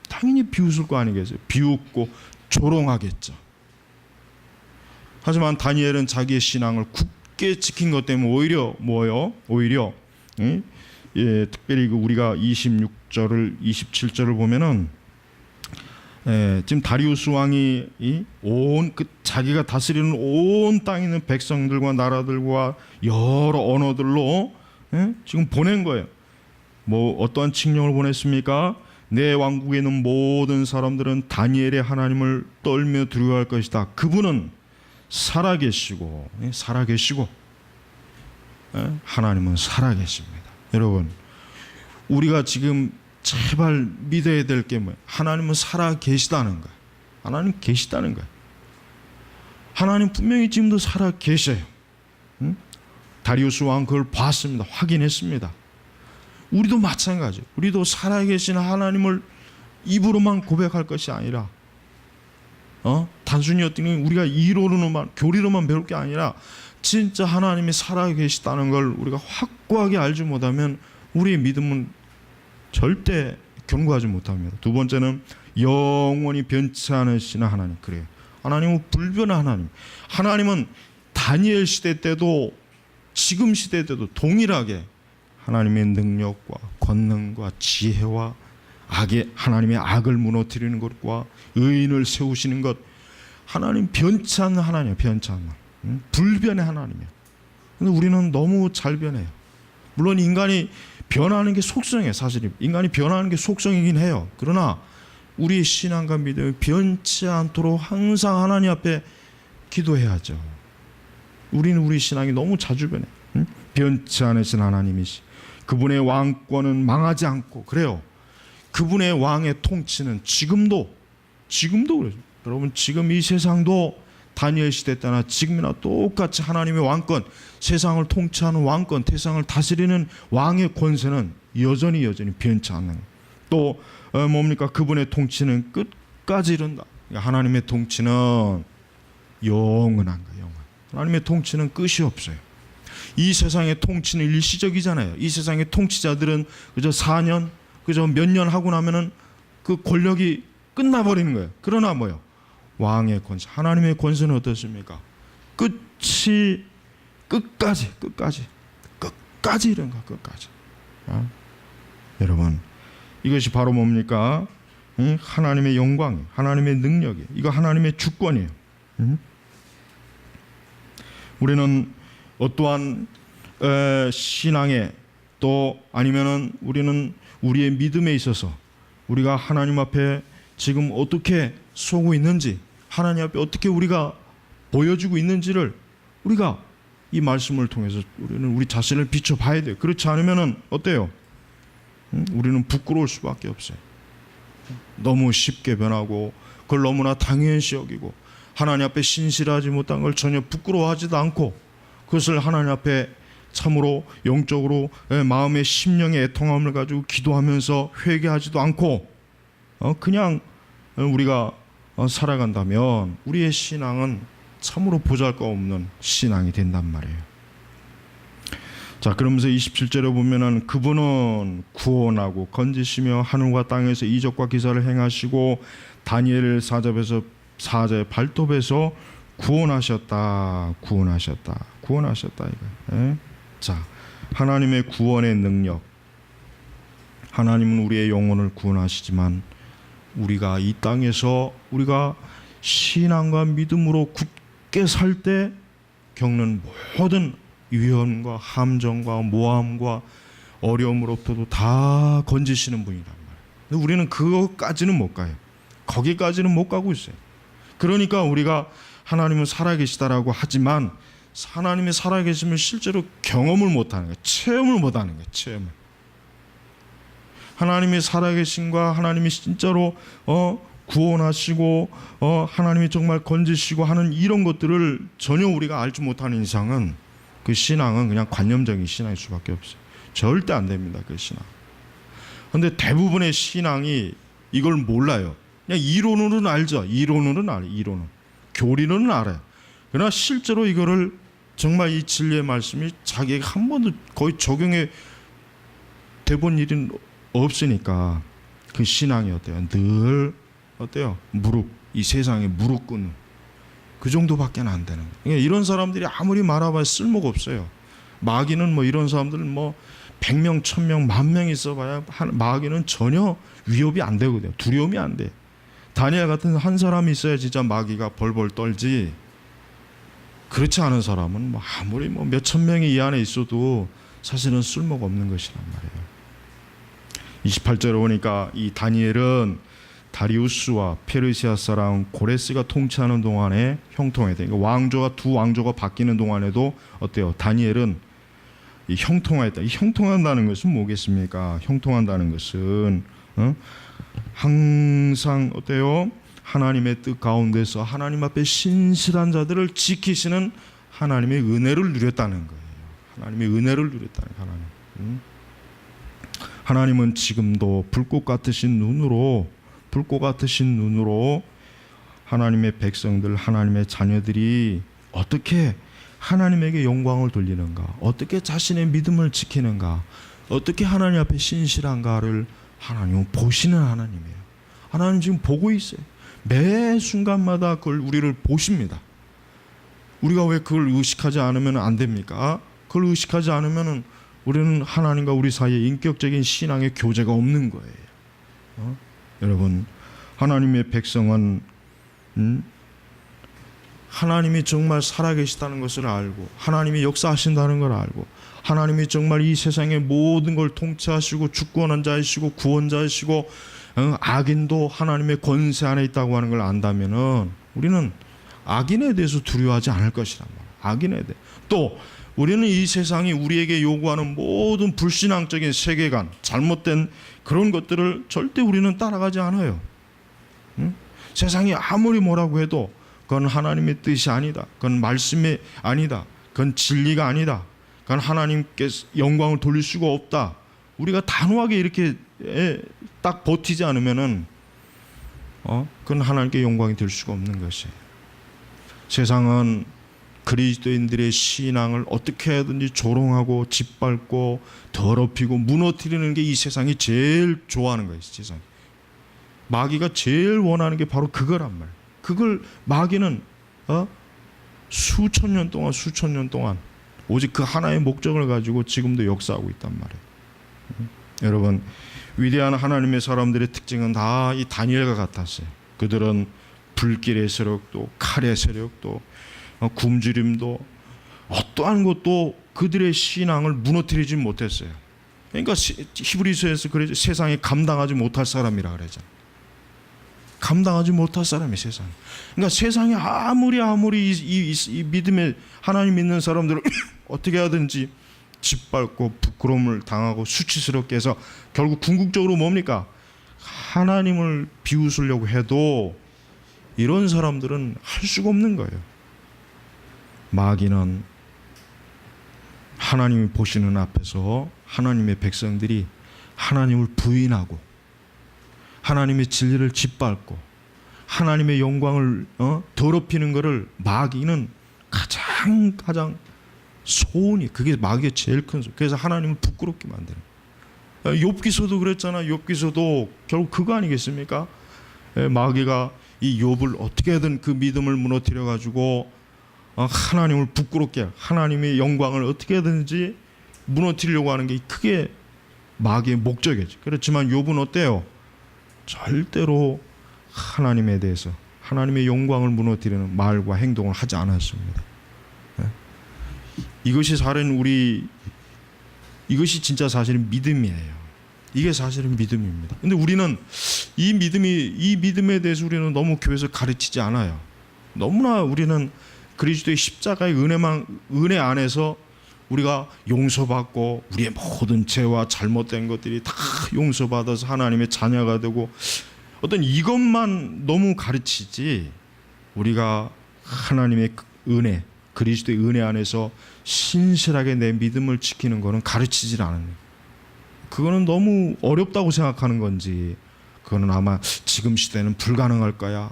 당연히 비웃을 거 아니겠어요? 비웃고 조롱하겠죠. 하지만 다니엘은 자기의 신앙을 굳게 지킨 것 때문에 오히려 뭐예요? 오히려 특별히 우리가 26절을 27절을 보면은 지금 다리우스 왕이 자기가 다스리는 온 땅에 있는 백성들과 나라들과 여러 언어들로 지금 보낸 거예요. 뭐 어떠한 칙령을 보냈습니까? 내 왕국에 있는 모든 사람들은 다니엘의 하나님을 떨며 두려워할 것이다. 그분은 살아계시고 하나님은 살아계십니다. 여러분 우리가 지금 제발 믿어야 될 게 뭐예요? 하나님은 살아계시다는 거예요. 하나님 계시다는 거예요. 하나님 분명히 지금도 살아계셔요. 다리우스 왕 그걸 봤습니다. 확인했습니다. 우리도 마찬가지예요. 우리도 살아계신 하나님을 입으로만 고백할 것이 아니라 단순히 우리가 이론으로만 교리로만 배울 게 아니라 진짜 하나님이 살아계시다는 걸 우리가 확고하게 알지 못하면 우리의 믿음은 절대 견고하지 못합니다. 두 번째는 영원히 변치 않으시는 하나님. 그래요. 하나님은 불변한 하나님. 하나님은 다니엘 시대 때도 지금 시대 때도 동일하게 하나님의 능력과 권능과 지혜와 하나님의 악을 무너뜨리는 것과 의인을 세우시는 것, 하나님 변치 않는 하나님이에요. 변치 않는 불변의 하나님이에요. 근데 우리는 너무 잘 변해요. 물론 인간이 변하는 게 속성이에요. 사실 인간이 변하는 게 속성이긴 해요. 그러나 우리의 신앙과 믿음이 변치 않도록 항상 하나님 앞에 기도해야죠. 우리는 우리 신앙이 너무 자주 변해. 변치 않으신 하나님이시. 그분의 왕권은 망하지 않고 그래요. 그분의 왕의 통치는 지금도 그래요. 여러분 지금 이 세상도 다니엘 시대 때나 지금이나 똑같이 하나님의 왕권, 세상을 통치하는 왕권, 세상을 다스리는 왕의 권세는 여전히 변치 않는. 또 뭡니까? 그분의 통치는 끝까지 이른다. 하나님의 통치는 영원한 거예요. 하나님의 통치는 끝이 없어요. 이 세상의 통치는 일시적이잖아요. 이 세상의 통치자들은 그저 4년, 그저 몇 년 하고 나면은 그 권력이 끝나버리는 거예요. 그러나 뭐요? 왕의 권세, 하나님의 권세는 어떻습니까? 끝이 끝까지 이런 거 끝까지. 여러분, 이것이 바로 뭡니까? 하나님의 영광, 하나님의 능력이, 이거 하나님의 주권이에요. 우리는 어떠한 신앙에 또 아니면은 우리는 우리의 믿음에 있어서 우리가 하나님 앞에 지금 어떻게 서고 있는지, 하나님 앞에 어떻게 우리가 보여주고 있는지를 우리가 이 말씀을 통해서 우리는 우리 자신을 비춰봐야 돼요. 그렇지 않으면은 어때요? 우리는 부끄러울 수밖에 없어요. 너무 쉽게 변하고 그걸 너무나 당연시 여기고 하나님 앞에 신실하지 못한 걸 전혀 부끄러워하지도 않고 그것을 하나님 앞에 참으로 영적으로 마음의 심령의 애통함을 가지고 기도하면서 회개하지도 않고 그냥 우리가 살아간다면 우리의 신앙은 참으로 보잘것없는 신앙이 된단 말이에요. 자, 그러면서 27절에 보면은 그분은 구원하고 건지시며 하늘과 땅에서 이적과 기사를 행하시고 다니엘 사자의 발톱에서 구원하셨다 이거. 자, 하나님의 구원의 능력. 하나님은 우리의 영혼을 구원하시지만 우리가 이 땅에서 우리가 신앙과 믿음으로 굳게 살 때 겪는 모든 위험과 함정과 모함과 어려움으로부터도 다 건지시는 분이란 말이에요. 근데 우리는 그것까지는 못 가요. 거기까지는 못 가고 있어요. 그러니까 우리가 하나님은 살아계시다라고 하지만 하나님의 살아계심을 실제로 경험을 못하는 거예요. 체험을 못하는 거예요. 체험을. 하나님의 살아계심과 하나님이 진짜로 구원하시고 하나님이 정말 건지시고 하는 이런 것들을 전혀 우리가 알지 못하는 이상은 그 신앙은 그냥 관념적인 신앙일 수밖에 없어요. 절대 안 됩니다. 그 신앙. 그런데 대부분의 신앙이 이걸 몰라요. 그냥 이론으로는 알죠. 이론으로는 알아요. 이론은. 교리로는 알아요. 그러나 실제로 이거를 정말 이 진리의 말씀이 자기에게 한 번도 거의 적용해 대본 일은 없으니까 그 신앙이 어때요? 늘 어때요? 이 세상에 무릎 꿇는 그 정도밖에 안 되는 거예요. 그러니까 이런 사람들이 아무리 말아봐야 쓸모가 없어요. 마귀는 뭐 이런 사람들은 뭐 100명, 1000명, 10,000명 있어봐야 마귀는 전혀 위협이 안 되거든요. 두려움이 안 돼. 다니엘 같은 한 사람이 있어야 진짜 마귀가 벌벌 떨지. 그렇지 않은 사람은 뭐 아무리 뭐 몇천 명이 이 안에 있어도 사실은 쓸모가 없는 것이란 말이에요. 28절에 보니까 이 다니엘은 다리우스와 페르시아 사람 고레스가 통치하는 동안에 형통했다. 그러니까 두 왕조가 바뀌는 동안에도 어때요? 다니엘은 이 형통했다. 이 형통한다는 것은 뭐겠습니까? 형통한다는 것은 항상 어때요? 하나님의 뜻 가운데서 하나님 앞에 신실한 자들을 지키시는 하나님의 은혜를 누렸다는 거예요. 하나님의 은혜를 누렸다는 하나님. 하나님은 지금도 불꽃 같으신 눈으로 하나님의 백성들, 하나님의 자녀들이 어떻게 하나님에게 영광을 돌리는가, 어떻게 자신의 믿음을 지키는가, 어떻게 하나님 앞에 신실한가를 하나님은 보시는 하나님이에요. 하나님 지금 보고 있어요. 매 순간마다 그걸 우리를 보십니다. 우리가 왜 그걸 의식하지 않으면 안 됩니까? 그걸 의식하지 않으면 우리는 하나님과 우리 사이에 인격적인 신앙의 교제가 없는 거예요. 여러분, 하나님의 백성은 하나님이 정말 살아계시다는 것을 알고 하나님이 역사하신다는 걸 알고 하나님이 정말 이 세상의 모든 걸 통치하시고 주권한 자이시고 구원자이시고 악인도 하나님의 권세 안에 있다고 하는 걸 안다면은 우리는 악인에 대해서 두려워하지 않을 것이란 말이에요. 악인에 대해. 또 우리는 이 세상이 우리에게 요구하는 모든 불신앙적인 세계관, 잘못된 그런 것들을 절대 우리는 따라가지 않아요. 세상이 아무리 뭐라고 해도 그건 하나님의 뜻이 아니다. 그건 말씀이 아니다. 그건 진리가 아니다. 그건 하나님께 영광을 돌릴 수가 없다. 우리가 단호하게 이렇게 딱 버티지 않으면은 그건 하나님께 영광이 될 수가 없는 것이에요. 세상은 그리스도인들의 신앙을 어떻게 하든지 조롱하고 짓밟고 더럽히고 무너뜨리는 게 이 세상이 제일 좋아하는 거예요. 세상. 마귀가 제일 원하는 게 바로 그거란 말이에요. 그걸 마귀는 수천 년 동안 오직 그 하나의 목적을 가지고 지금도 역사하고 있단 말이에요. 여러분, 위대한 하나님의 사람들의 특징은 다 이 다니엘과 같았어요. 그들은 불길의 세력도 칼의 세력도 굶주림도 어떠한 것도 그들의 신앙을 무너뜨리지 못했어요. 그러니까 히브리서에서 그래서 세상에 감당하지 못할 사람이라 그러잖아요. 감당하지 못할 사람이 세상. 그러니까 세상에 아무리 이 믿음의 하나님 믿는 사람들을 어떻게 하든지 짓밟고 부끄러움을 당하고 수치스럽게 해서 결국 궁극적으로 뭡니까? 하나님을 비웃으려고 해도 이런 사람들은 할 수가 없는 거예요. 마귀는 하나님이 보시는 앞에서 하나님의 백성들이 하나님을 부인하고 하나님의 진리를 짓밟고 하나님의 영광을 더럽히는 것을 마귀는 가장 소원이, 그게 마귀의 제일 큰 소원. 그래서 하나님을 부끄럽게 만드는 거예요. 욥기서도 그랬잖아요. 욥기서도 결국 그거 아니겠습니까? 마귀가 이 욥을 어떻게든 그 믿음을 무너뜨려 가지고 하나님을 부끄럽게, 하나님의 영광을 어떻게든지 무너뜨리려고 하는 게 크게 마귀의 목적이죠. 그렇지만 욥은 어때요? 절대로 하나님에 대해서, 하나님의 영광을 무너뜨리는 말과 행동을 하지 않았습니다. 이것이 이것이 진짜 사실은 믿음이에요. 이게 사실은 믿음입니다. 근데 우리는 이 믿음에 대해서 우리는 너무 교회에서 가르치지 않아요. 너무나 우리는 그리스도의 십자가의 은혜 안에서 우리가 용서받고 우리의 모든 죄와 잘못된 것들이 다 용서받아서 하나님의 자녀가 되고 어떤 이것만 너무 가르치지, 우리가 하나님의 은혜, 그리스도의 은혜 안에서 신실하게 내 믿음을 지키는 것은 가르치질 않아요. 그거는 너무 어렵다고 생각하는 건지, 그거는 아마 지금 시대는 불가능할 거야.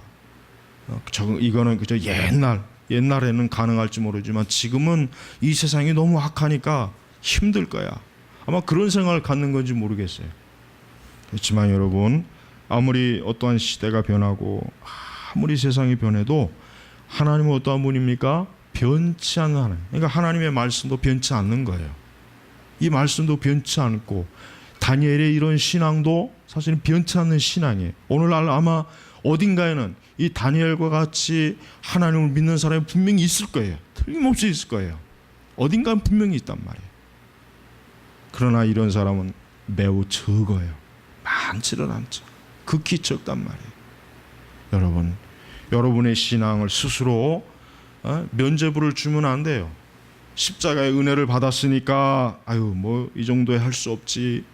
이거는 그저 옛날에는 가능할지 모르지만 지금은 이 세상이 너무 악하니까 힘들 거야. 아마 그런 생각을 갖는 건지 모르겠어요. 그렇지만 여러분, 아무리 어떠한 시대가 변하고 아무리 세상이 변해도 하나님은 어떠한 분입니까? 변치 않는 하나님. 그러니까 하나님의 말씀도 변치 않는 거예요. 이 말씀도 변치 않고 다니엘의 이런 신앙도 사실은 변치 않는 신앙이에요. 오늘날 아마 어딘가에는 이 다니엘과 같이 하나님을 믿는 사람이 분명히 있을 거예요. 틀림없이 있을 거예요. 어딘가는 분명히 있단 말이에요. 그러나 이런 사람은 매우 적어요. 많지는 않죠. 극히 적단 말이에요. 여러분의 신앙을 스스로 면죄부를 주면 안 돼요. 십자가의 은혜를 받았으니까 뭐 이 정도에 할 수 없지.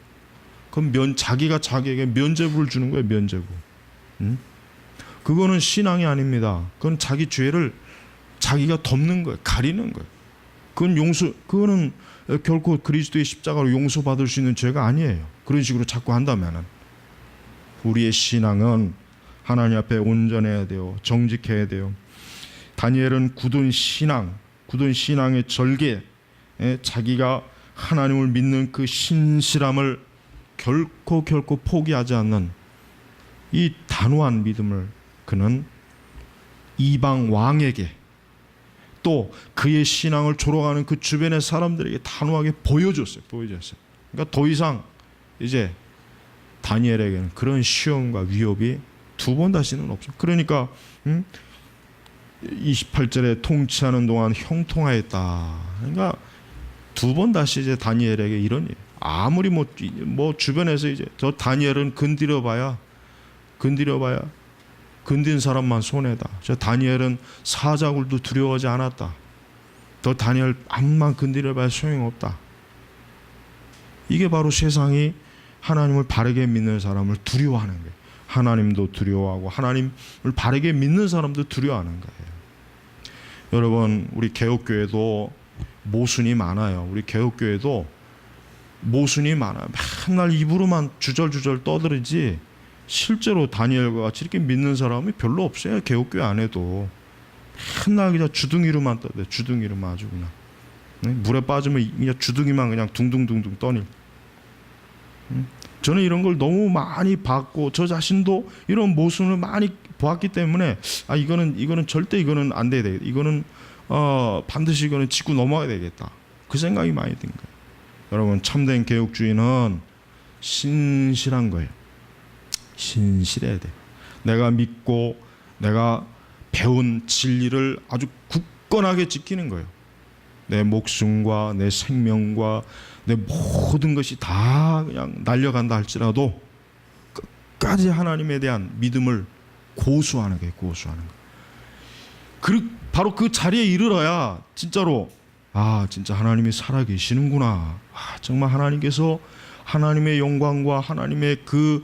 그럼 자기가 자기에게 면죄부를 주는 거예요. 면죄부. 그거는 신앙이 아닙니다. 그건 자기 죄를 자기가 덮는 거예요. 가리는 거예요. 그거는 결코 그리스도의 십자가로 용서받을 수 있는 죄가 아니에요. 그런 식으로 자꾸 한다면은. 우리의 신앙은 하나님 앞에 온전해야 돼요. 정직해야 돼요. 다니엘은 굳은 신앙의 절개, 자기가 하나님을 믿는 그 신실함을 결코 포기하지 않는 이 단호한 믿음을 그는 이방 왕에게, 또 그의 신앙을 조롱하는 그 주변의 사람들에게 단호하게 보여줬어요. 그러니까 더 이상 이제 다니엘에게는 그런 시험과 위협이 두 번 다시는 없어요. 그러니까 28절에 통치하는 동안 형통하였다. 그러니까 두 번 다시 이제 다니엘에게 이런, 아무리 뭐 주변에서 이제 저 다니엘은 건드려봐야 건든 사람만 손해다. 저 다니엘은 사자굴도 두려워하지 않았다. 저 다니엘 암만 건드려봐야 소용없다. 이게 바로 세상이 하나님을 바르게 믿는 사람을 두려워하는 거예요. 하나님도 두려워하고 하나님을 바르게 믿는 사람도 두려워하는 거예요. 여러분, 우리 개혁교회도 모순이 많아요. 우리 개혁교회도 모순이 많아요. 맨날 입으로만 주절주절 떠들지 실제로 다니엘과 같이 이렇게 믿는 사람이 별로 없어요. 개혁교회 안에도 맨날 그냥 주둥이로만 떠들, 주둥이로만 아주 그냥 물에 빠지면 그냥 주둥이만 그냥 둥둥둥둥 떠닐. 저는 이런 걸 너무 많이 봤고 저 자신도 이런 모순을 많이 보았기 때문에 이거는 절대 이거는 안 돼야 되겠다. 이거는 반드시 이거는 짚고 넘어가야 되겠다. 그 생각이 많이 든 거예요. 여러분, 참된 개혁주의는 신실한 거예요. 신실해야 돼. 내가 믿고 내가 배운 진리를 아주 굳건하게 지키는 거예요. 내 목숨과 내 생명과 내 모든 것이 다 그냥 날려간다 할지라도 끝까지 하나님에 대한 믿음을 고수하는 거예요. 고수하는 거. 바로 그 자리에 이르러야 진짜로 진짜 하나님이 살아계시는구나. 정말 하나님께서 하나님의 영광과 하나님의 그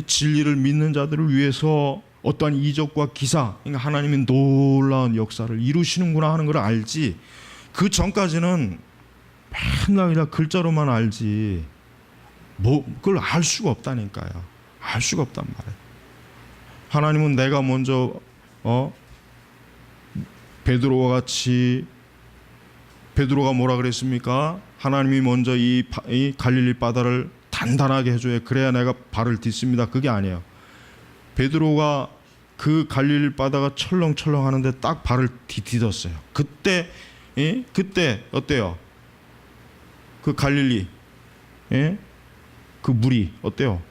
진리를 믿는 자들을 위해서 어떠한 이적과 기사, 그러니까 하나님의 놀라운 역사를 이루시는구나 하는 걸 알지. 그 전까지는 맨날 그냥 글자로만 알지 그걸 알 수가 없다니까요. 알 수가 없단 말이에요. 하나님은 내가 먼저 베드로와 같이, 베드로가 뭐라 그랬습니까? 하나님이 먼저 이 갈릴리 바다를 단단하게 해줘야 그래야 내가 발을 딛습니다. 그게 아니에요. 베드로가 그 갈릴리 바다가 철렁철렁 하는데 딱 발을 디뎠어요. 그때 어때요? 그 갈릴리 그 물이 어때요?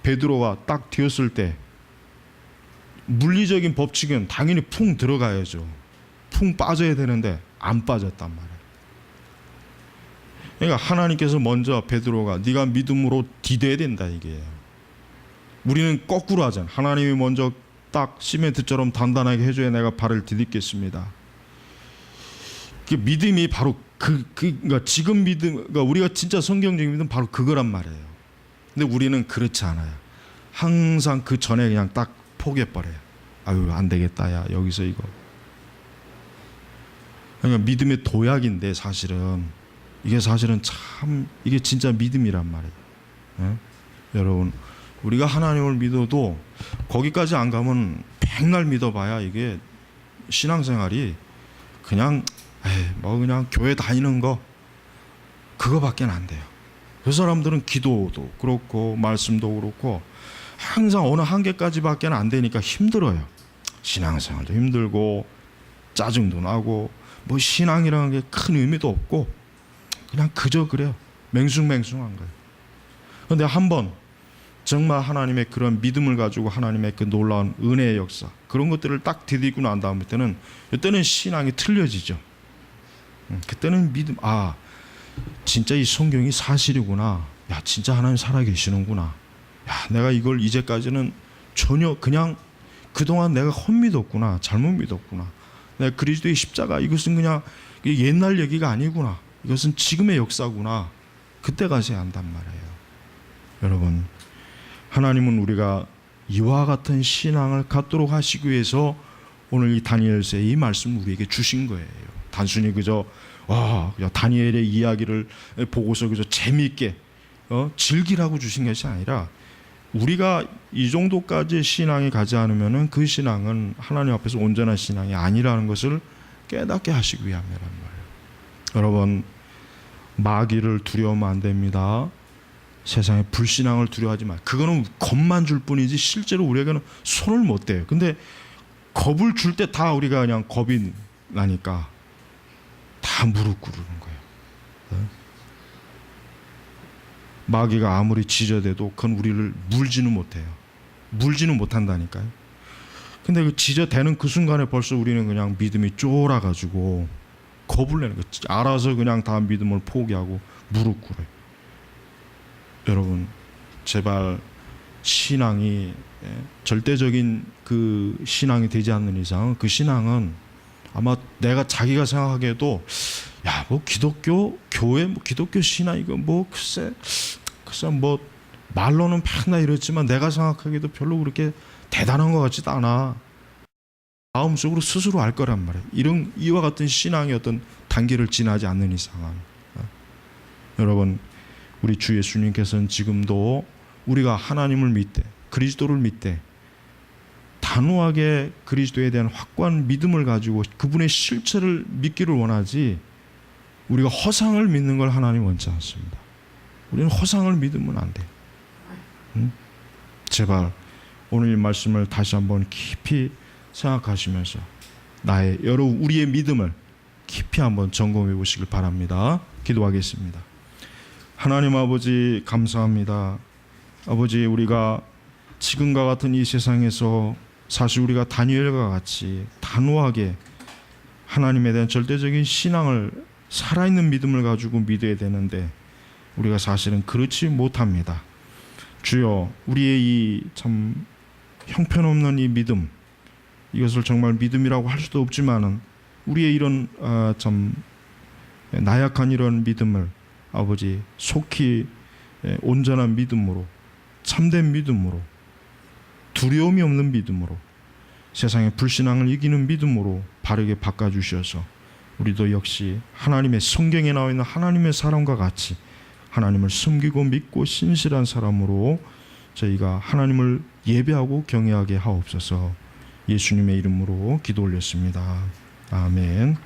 베드로가 딱 뒤었을 때 물리적인 법칙은 당연히 풍 들어가야죠. 풍 빠져야 되는데 안 빠졌단 말이에요. 그러니까 하나님께서 먼저 베드로가 네가 믿음으로 디뎌야 된다 이게요. 우리는 거꾸로 하잖아. 하나님이 먼저 딱 시멘트처럼 단단하게 해줘야 내가 발을 디딛겠습니다. 그 믿음이 바로 그러니까 지금 믿음, 그러니까 우리가 진짜 성경적인 믿음 바로 그거란 말이에요. 근데 우리는 그렇지 않아요. 항상 그 전에 그냥 딱 포기해버려요. 안 되겠다, 야 여기서 이거. 그러니까 믿음의 도약인데 이게 사실은 참 이게 진짜 믿음이란 말이에요. 여러분, 우리가 하나님을 믿어도 거기까지 안 가면 백날 믿어봐야 이게 신앙생활이 그냥 그냥 교회 다니는 거 그거밖에 안 돼요. 그 사람들은 기도도 그렇고 말씀도 그렇고 항상 어느 한계까지밖에 안 되니까 힘들어요. 신앙생활도 힘들고 짜증도 나고 신앙이라는 게 큰 의미도 없고 그냥 그저 그래요. 맹숭맹숭한 거예요. 그런데 한번 정말 하나님의 그런 믿음을 가지고 하나님의 그 놀라운 은혜의 역사 그런 것들을 딱 디디고 난 다음부터는 이때는 신앙이 틀려지죠. 그때는 믿음, 진짜 이 성경이 사실이구나. 야, 진짜 하나님 살아계시는구나. 야, 내가 이걸 이제까지는 전혀 그냥 그동안 내가 헛믿었구나. 잘못 믿었구나. 내가 그리스도의 십자가 이것은 그냥 옛날 얘기가 아니구나. 이것은 지금의 역사구나. 그때 가서야 한단 말이에요. 여러분, 하나님은 우리가 이와 같은 신앙을 갖도록 하시기 위해서 오늘 이 다니엘서의 이 말씀을 우리에게 주신 거예요. 단순히 그저 다니엘의 이야기를 보고서 그저 재미있게 즐기라고 주신 것이 아니라 우리가 이 정도까지 신앙이 가지 않으면은 그 신앙은 하나님 앞에서 온전한 신앙이 아니라는 것을 깨닫게 하시기 위함이란 말이에요. 여러분, 마귀를 두려워하면 안 됩니다. 세상에 불신앙을 두려워하지 마. 그거는 겁만 줄 뿐이지 실제로 우리에게는 손을 못 대요. 근데 겁을 줄 때 다 우리가 그냥 겁이 나니까 다 무릎 꿇는 거예요. 마귀가 아무리 지저대도 그건 우리를 물지는 못해요. 물지는 못한다니까요. 근데 그 지저대는 그 순간에 벌써 우리는 그냥 믿음이 쫄아가지고 겁을 내는 거예요. 알아서 그냥 다 믿음을 포기하고 무릎 꿇어요. 여러분, 제발 신앙이 절대적인 그 신앙이 되지 않는 이상 그 신앙은 아마 내가 자기가 생각하기에도 기독교 교회 기독교 신앙 이거 글쎄 말로는 맨날 이렇지만 내가 생각하기에도 별로 그렇게 대단한 것 같지도 않아. 마음속으로 스스로 알 거란 말이에요. 이와 같은 신앙의 어떤 단계를 지나지 않는 이상은. 여러분, 우리 주 예수님께서는 지금도 우리가 하나님을 믿되 그리스도를 믿되 단호하게 그리스도에 대한 확고한 믿음을 가지고 그분의 실체를 믿기를 원하지, 우리가 허상을 믿는 걸 하나님 원치 않습니다. 우리는 허상을 믿으면 안 돼요. 제발 오늘 이 말씀을 다시 한번 깊이 생각하시면서 우리의 믿음을 깊이 한번 점검해 보시길 바랍니다. 기도하겠습니다. 하나님 아버지, 감사합니다. 아버지, 우리가 지금과 같은 이 세상에서 사실 우리가 다니엘과 같이 단호하게 하나님에 대한 절대적인 신앙을, 살아있는 믿음을 가지고 믿어야 되는데 우리가 사실은 그렇지 못합니다. 주여, 우리의 이 참 형편없는 이 믿음, 이것을 정말 믿음이라고 할 수도 없지만은 우리의 이런 참 나약한 이런 믿음을 아버지 속히 온전한 믿음으로, 참된 믿음으로, 두려움이 없는 믿음으로, 세상의 불신앙을 이기는 믿음으로 바르게 바꿔주셔서 우리도 역시 하나님의 성경에 나와 있는 하나님의 사람과 같이 하나님을 섬기고 믿고 신실한 사람으로 저희가 하나님을 예배하고 경외하게 하옵소서. 예수님의 이름으로 기도 올렸습니다. 아멘.